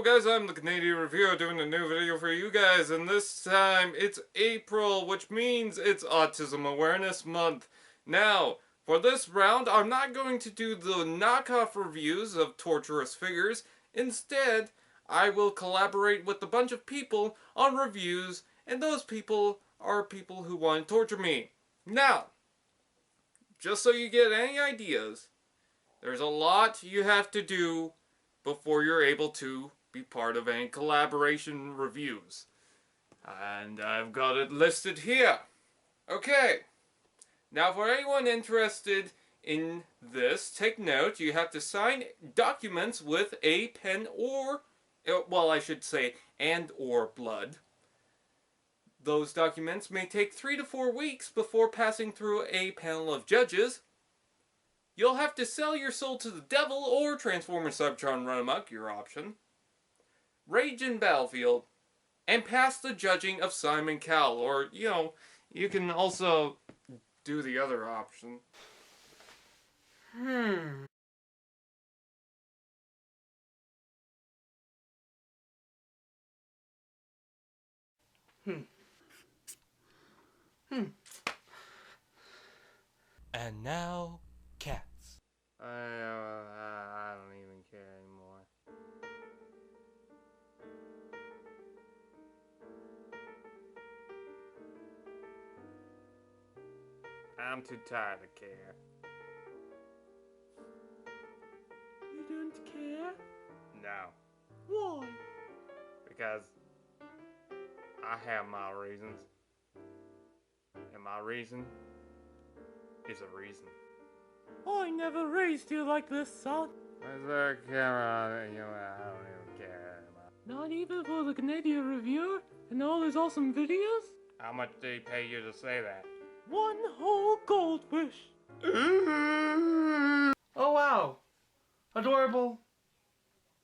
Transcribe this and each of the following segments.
Hello guys, I'm the Canadian Reviewer doing a new video for you guys, and this time it's April, which means it's Autism Awareness Month. Now, for this round, I'm not going to do the knockoff reviews of torturous figures. Instead, I will collaborate with a bunch of people on reviews, and those people are people who want to torture me. Now, just so you get any ideas, there's a lot you have to do before you're able to be part of any collaboration reviews. And I've got it listed here. Okay. Now for anyone interested in this, take note, you have to sign documents with a pen or, well, I should say, and or blood. Those documents may take 3 to 4 weeks before passing through a panel of judges. You'll have to sell your soul to the devil or transform a Cybertron run amok, your option. Rage in Battlefield. And pass the judging of Simon Cowell. Or, you can also do the other option. And now, cats. I don't even care anymore. I'm too tired to care. You don't care? No. Why? Because I have my reasons. And my reason is a reason. I never raised you like this, son. Where's the camera on it? I don't even care anymore. Not even for the Canadian Reviewer and all his awesome videos? How much did he pay you to say that? 1 whole goldfish. Oh wow. Adorable.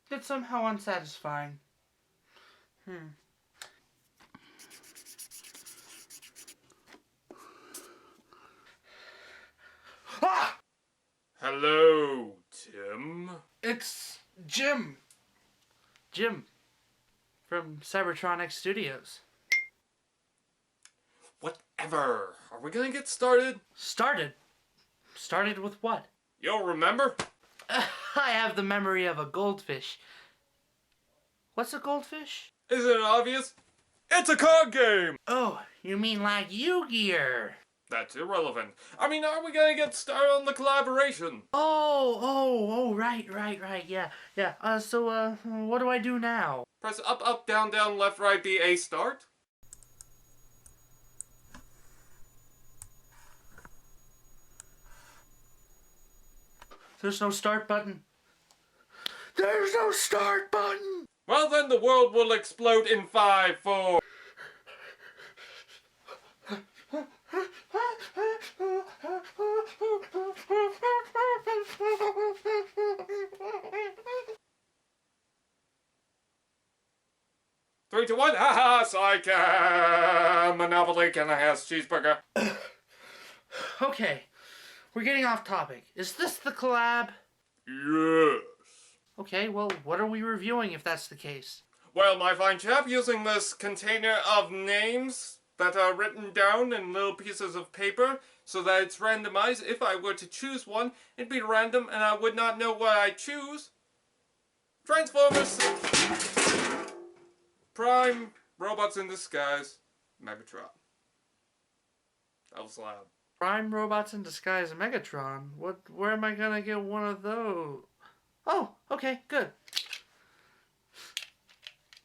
Yet somehow unsatisfying. Ah! Hello, Tim. It's Jim. Jim. From Cybertron-X Studios. Whatever. Are we gonna get started? Started? Started with what? You'll remember? I have the memory of a goldfish. What's a goldfish? Isn't it obvious? It's a card game! Oh, you mean like Yu-Gi-Oh! That's irrelevant. I mean, are we gonna get started on the collaboration? Right, yeah. So, what do I do now? Press up, up, down, down, left, right, B, A, start. There's no start button. There's no start button! Well then, the world will explode in 5, 4... 3, 2, 1, haha, psych! Monopoly, can I have cheeseburger? Okay, we're getting off topic. Is this the collab? Yes. Okay, well, what are we reviewing if that's the case? Well, my fine chap, using this container of names that are written down in little pieces of paper so that it's randomized. If I were to choose one, it'd be random and I would not know what I choose. Transformers! Prime, Robots in Disguise, Megatron. That was loud. Prime Robots in Disguise Megatron? Where am I gonna get one of those? Oh, okay, good.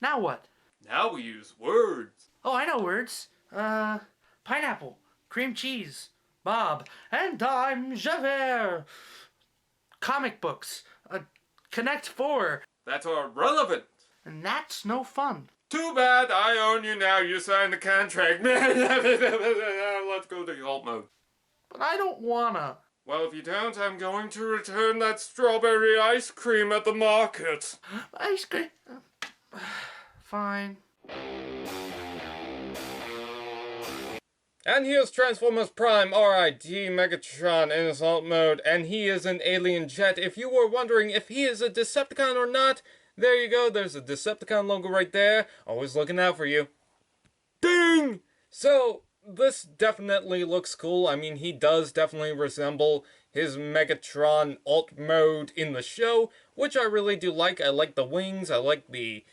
Now what? Now we use words. Oh, I know words. Pineapple, cream cheese, Bob, and I'm Javert. Comic books, Connect 4. That's irrelevant. And that's no fun. Too bad, I own you now. You signed the contract. Let's go to alt mode. But I don't wanna. Well, if you don't, I'm going to return that strawberry ice cream at the market. Ice cream. Fine. And here's Transformers Prime, R.I.D. Megatron in assault mode, and he is an alien jet. If you were wondering if he is a Decepticon or not, There you go, there's a Decepticon logo right there. Always looking out for you. Ding! So, this definitely looks cool. I mean, he does definitely resemble his Megatron alt mode in the show, which I really do like. I like the wings, I like the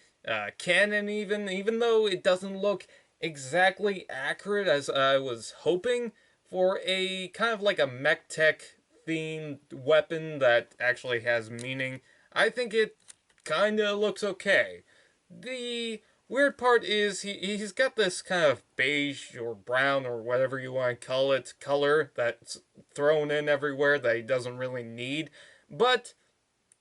cannon even though it doesn't look exactly accurate as I was hoping for a kind of like a mech tech themed weapon that actually has meaning. I think it kinda looks okay. The weird part is he's got this kind of beige or brown or whatever you want to call it color that's thrown in everywhere that he doesn't really need. But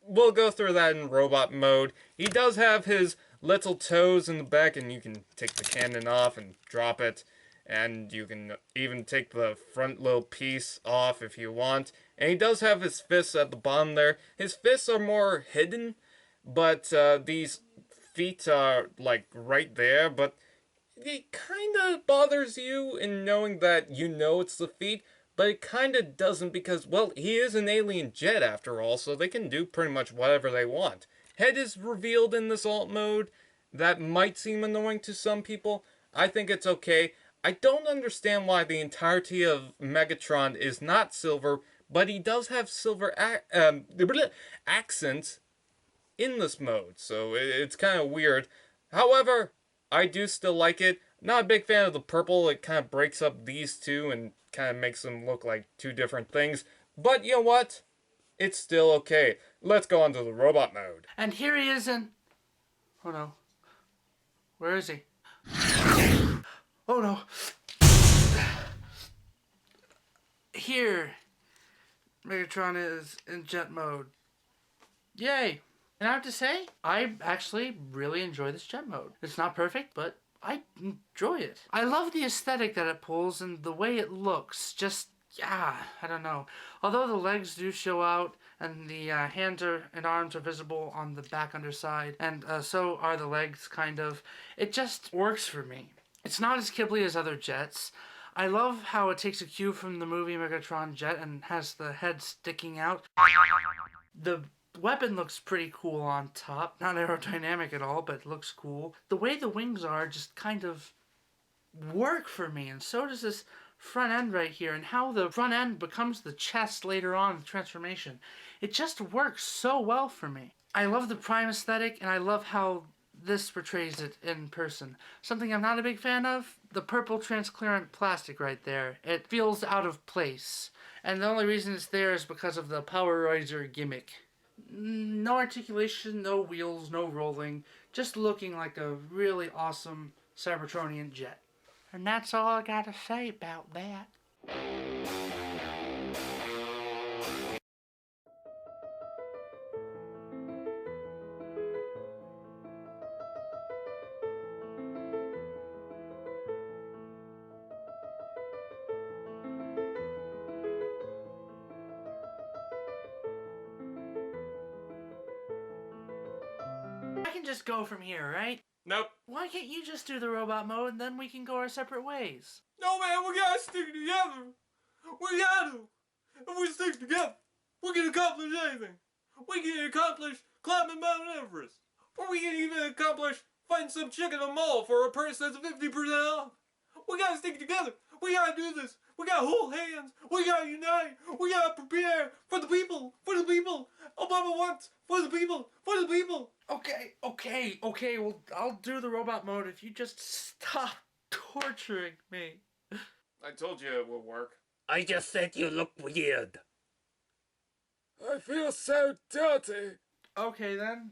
we'll go through that in robot mode. He does have his little toes in the back, and you can take the cannon off and drop it. And you can even take the front little piece off if you want. And he does have his fists at the bottom there. His fists are more hidden, but these feet are like right there, but it kind of bothers you in knowing that you know it's the feet, but it kind of doesn't because, well, he is an alien jet after all, so they can do pretty much whatever they want. Head is revealed in this alt mode. That might seem annoying to some people. I think it's okay. I don't understand why the entirety of Megatron is not silver, but he does have silver accents in this mode, so it's kind of weird. However, I do still like it. Not a big fan of the purple. It kind of breaks up these two and kind of makes them look like two different things. But you know what? It's still okay. Let's go on to the robot mode. And here he is in... Oh no. Where is he? Oh no. Here, Megatron is in jet mode. Yay! And I have to say, I actually really enjoy this jet mode. It's not perfect, but I enjoy it. I love the aesthetic that it pulls and the way it looks. Just, yeah, I don't know. Although the legs do show out and the hands and arms are visible on the back underside, and so are the legs, kind of, it just works for me. It's not as Ghibli as other jets. I love how it takes a cue from the movie Megatron Jet and has the head sticking out. The weapon looks pretty cool on top. Not aerodynamic at all, but looks cool. The way the wings are just kind of work for me, and so does this front end right here, and how the front end becomes the chest later on in the transformation. It just works so well for me. I love the Prime aesthetic, and I love how this portrays it in person. Something I'm not a big fan of, the purple transparent plastic right there. It feels out of place. And the only reason it's there is because of the Power Riser gimmick. No articulation, no wheels, no rolling. Just looking like a really awesome Cybertronian jet. And that's all I gotta say about that. I can just go from here, right? Nope. Why can't you just do the robot mode and then we can go our separate ways? No, man, we gotta stick together. We gotta. If we stick together, we can accomplish anything. We can accomplish climbing Mount Everest. Or we can even accomplish finding some chick in a mall for a purse that's 50% off. We gotta stick together. We gotta do this. We gotta hold hands. We gotta unite. We gotta prepare for the people. For the people. Obama wants for the people. For the people. Okay, well, I'll do the robot mode if you just stop torturing me. I told you it would work. I just said you look weird. I feel so dirty. Okay then.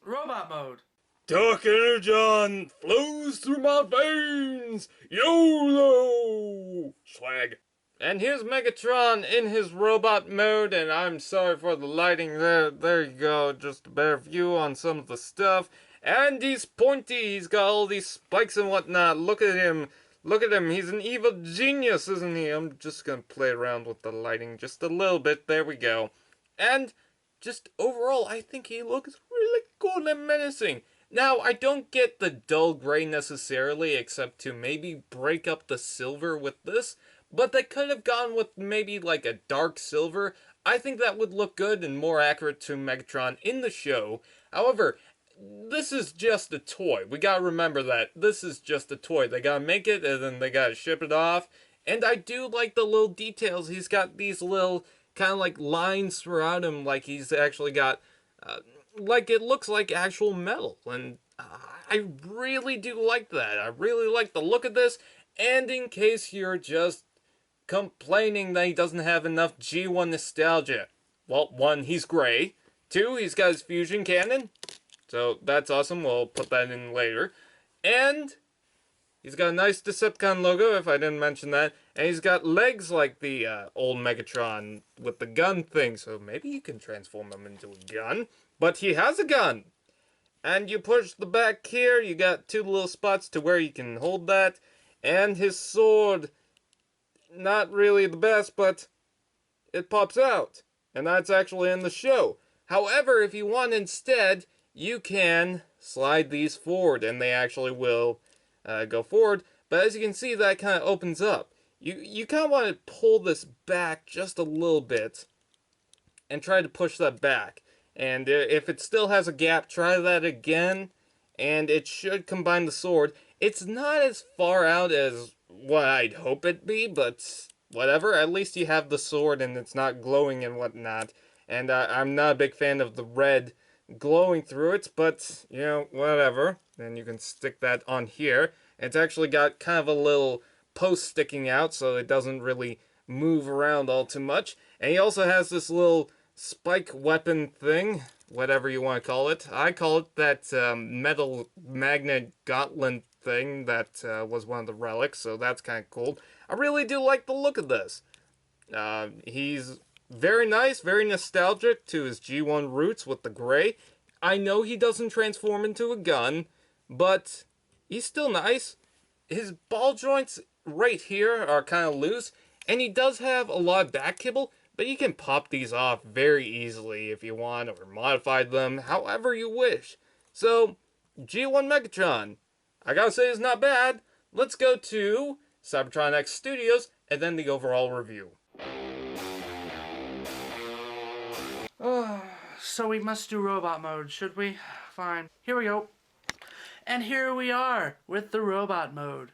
Robot mode. Dark energon flows through my veins. YOLO! Swag. And here's Megatron in his robot mode, and I'm sorry for the lighting there. There you go, just a better view on some of the stuff. And he's pointy, he's got all these spikes and whatnot. Look at him. Look at him, he's an evil genius, isn't he? I'm just gonna play around with the lighting just a little bit. There we go. And just overall, I think he looks really cool and menacing. Now, I don't get the dull gray necessarily, except to maybe break up the silver with this. But they could have gone with maybe like a dark silver. I think that would look good and more accurate to Megatron in the show. However, this is just a toy. We gotta remember that. This is just a toy. They gotta make it, and then they gotta ship it off. And I do like the little details. He's got these little kind of like lines throughout him, like he's actually got, like it looks like actual metal. And I really do like that. I really like the look of this. And in case you're just complaining that he doesn't have enough G1 nostalgia, well, one, he's gray. Two, he's got his fusion cannon. So that's awesome. We'll put that in later. And he's got a nice Decepticon logo, if I didn't mention that. And he's got legs like the old Megatron with the gun thing. So maybe you can transform him into a gun. But he has a gun. And you push the back here. You got two little spots to where you can hold that. And his sword, not really the best, but it pops out. And that's actually in the show. However, if you want instead, you can slide these forward, and they actually will go forward. But as you can see, that kind of opens up. You kind of want to pull this back just a little bit and try to push that back. And if it still has a gap, try that again, and it should combine the sword. It's not as far out as what I'd hope it'd be, but whatever. At least you have the sword, and it's not glowing and whatnot. And I'm not a big fan of the red glowing through it, but, you know, whatever. Then you can stick that on here. It's actually got kind of a little post sticking out, so it doesn't really move around all too much. And he also has this little spike weapon thing, whatever you want to call it. I call it that metal magnet gauntlet thing that was one of the relics, so that's kind of cool. I really do like the look of this. He's very nice, very nostalgic to his G1 roots with the gray. I know he doesn't transform into a gun, but he's still nice. His ball joints right here are kind of loose, and he does have a lot of back kibble, but you can pop these off very easily if you want, or modify them however you wish. So, G1 Megatron, I gotta say it's not bad. Let's go to Cybertron-X Studios, and then the overall review. So we must do robot mode, should we? Fine. Here we go. And here we are with the robot mode.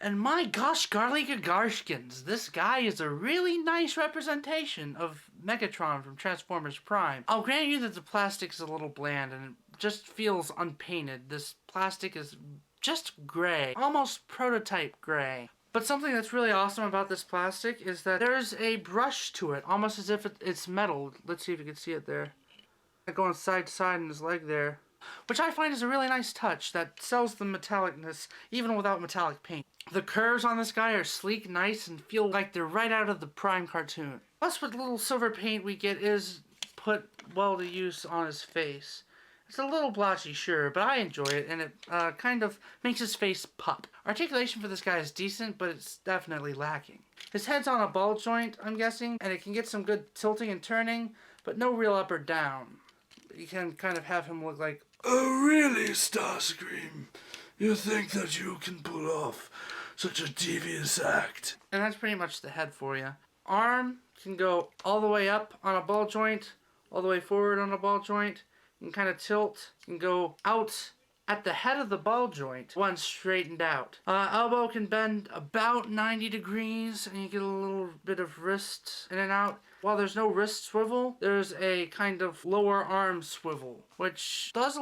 And my gosh, garlic garshkins, this guy is a really nice representation of Megatron from Transformers Prime. I'll grant you that the plastic is a little bland and it just feels unpainted. This plastic is just gray, almost prototype gray. But something that's really awesome about this plastic is that there's a brush to it, almost as if it's metal. Let's see if you can see it there. Going side to side in his leg there. Which I find is a really nice touch that sells the metallicness even without metallic paint. The curves on this guy are sleek, nice, and feel like they're right out of the Prime cartoon. Plus, what little silver paint we get is put well to use on his face. It's a little blotchy, sure, but I enjoy it, and it kind of makes his face pop. Articulation for this guy is decent, but it's definitely lacking. His head's on a ball joint, I'm guessing, and it can get some good tilting and turning, but no real up or down. You can kind of have him look like, "Oh, really, Starscream? You think that you can pull off such a devious act?" And that's pretty much the head for you. Arm can go all the way up on a ball joint, all the way forward on a ball joint. You can kind of tilt. You can go out at the head of the ball joint, one straightened out. Elbow can bend about 90 degrees, and you get a little bit of wrist in and out. While there's no wrist swivel, there's a kind of lower arm swivel, which does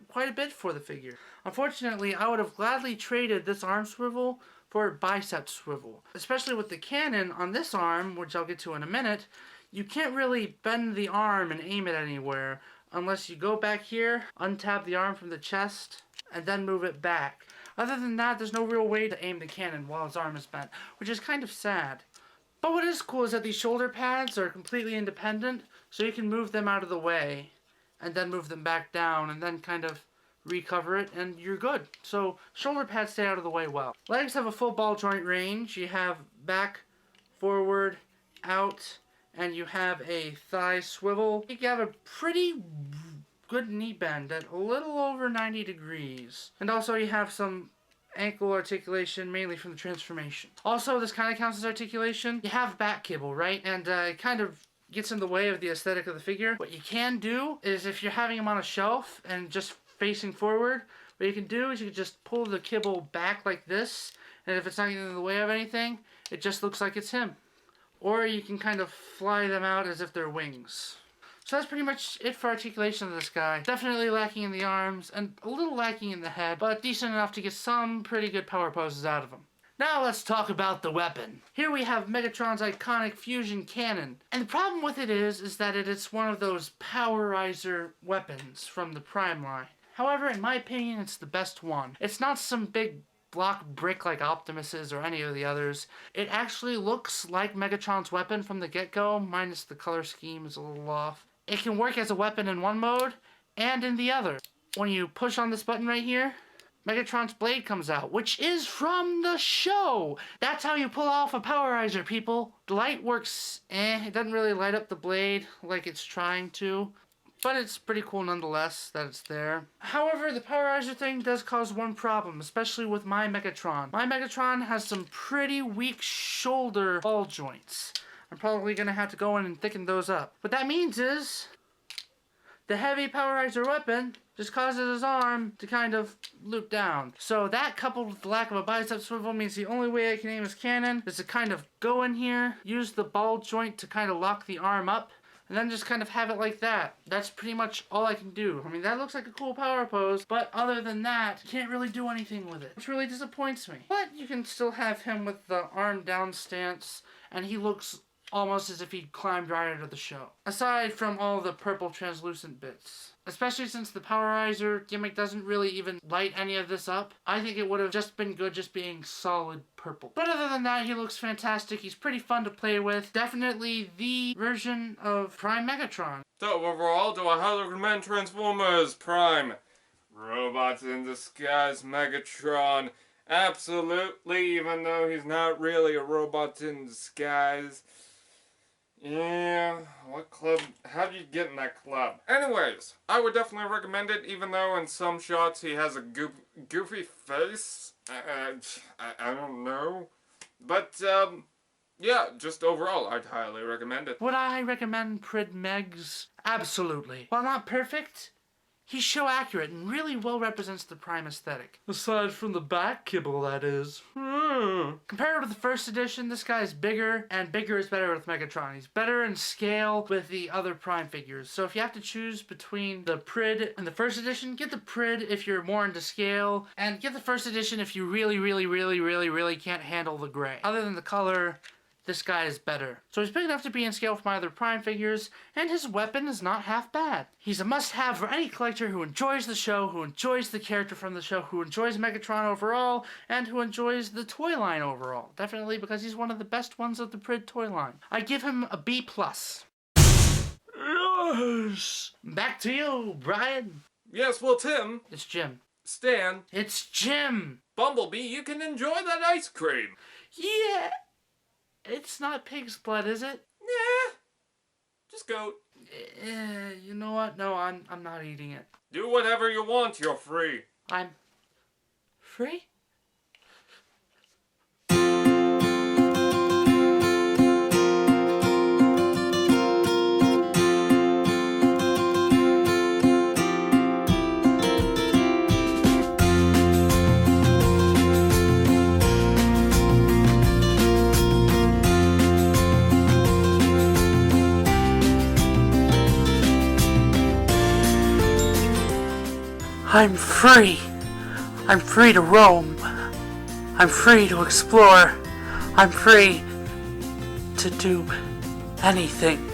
quite a bit for the figure. Unfortunately, I would have gladly traded this arm swivel for a bicep swivel. Especially with the cannon on this arm, which I'll get to in a minute, you can't really bend the arm and aim it anywhere unless you go back here, untap the arm from the chest, and then move it back. Other than that, there's no real way to aim the cannon while his arm is bent, which is kind of sad. But what is cool is that these shoulder pads are completely independent, so you can move them out of the way, and then move them back down, and then kind of recover it, and you're good. So shoulder pads stay out of the way well. Legs have a full ball joint range. You have back, forward, out, and you have a thigh swivel. You have a pretty good knee bend at a little over 90 degrees. And also you have some ankle articulation, mainly from the transformation. Also, this kind of counts as articulation. You have back kibble, right? And it kind of gets in the way of the aesthetic of the figure. What you can do is, if you're having him on a shelf and just facing forward, what you can do is you can just pull the kibble back like this, and if it's not getting in the way of anything, it just looks like it's him. Or you can kind of fly them out as if they're wings. So that's pretty much it for articulation of this guy. Definitely lacking in the arms and a little lacking in the head, but decent enough to get some pretty good power poses out of him. Now let's talk about the weapon. Here we have Megatron's iconic fusion cannon. And the problem with it is that it's one of those powerizer weapons from the Prime line. However, in my opinion, it's the best one. It's not some big block brick like Optimus's or any of the others. It actually looks like Megatron's weapon from the get-go, minus the color scheme is a little off. It can work as a weapon in one mode and in the other. When you push on this button right here, Megatron's blade comes out, which is from the show. That's how you pull off a powerizer, people. The light works, it doesn't really light up the blade like it's trying to, but it's pretty cool nonetheless that it's there. However, the powerizer thing does cause one problem, especially with my Megatron. My Megatron has some pretty weak shoulder ball joints. I'm probably going to have to go in and thicken those up. What that means is the heavy powerizer weapon just causes his arm to kind of loop down. So that, coupled with the lack of a bicep swivel, means the only way I can aim his cannon is to kind of go in here, use the ball joint to kind of lock the arm up, and then just kind of have it like that. That's pretty much all I can do. I mean, that looks like a cool power pose, but other than that, you can't really do anything with it, which really disappoints me. But you can still have him with the arm down stance, and he looks almost as if he climbed right out of the show. Aside from all the purple translucent bits. Especially since the powerizer gimmick doesn't really even light any of this up, I think it would have just been good just being solid purple. But other than that, he looks fantastic. He's pretty fun to play with. Definitely the version of Prime Megatron. So overall, do I highly recommend Transformers Prime Robots in Disguise Megatron? Absolutely, even though he's not really a robot in disguise. Yeah, what club? How do you get in that club? Anyways, I would definitely recommend it, even though in some shots he has a goofy face. I don't know. But, yeah, just overall, I'd highly recommend it. Would I recommend Prid Megs? Absolutely. While not perfect, he's show accurate and really well represents the Prime aesthetic. Aside from the back kibble, that is. Compared with the first edition, this guy is bigger, and bigger is better with Megatron. He's better in scale with the other Prime figures. So if you have to choose between the Prid and the first edition, get the Prid if you're more into scale, and get the first edition if you really can't handle the gray. Other than the color, this guy is better. So he's big enough to be in scale for my other Prime figures, and his weapon is not half bad. He's a must-have for any collector who enjoys the show, who enjoys the character from the show, who enjoys Megatron overall, and who enjoys the toy line overall. Definitely because he's one of the best ones of the Prid toy line. I give him a B+. Yes! Back to you, Brian. Yes, well, Tim. It's Jim. Stan. It's Jim. Bumblebee, you can enjoy that ice cream. Yeah. It's not pig's blood, is it? Nah. Just goat. You know what? No, I'm not eating it. Do whatever you want, you're free. I'm free? I'm free. I'm free to roam. I'm free to explore. I'm free to do anything.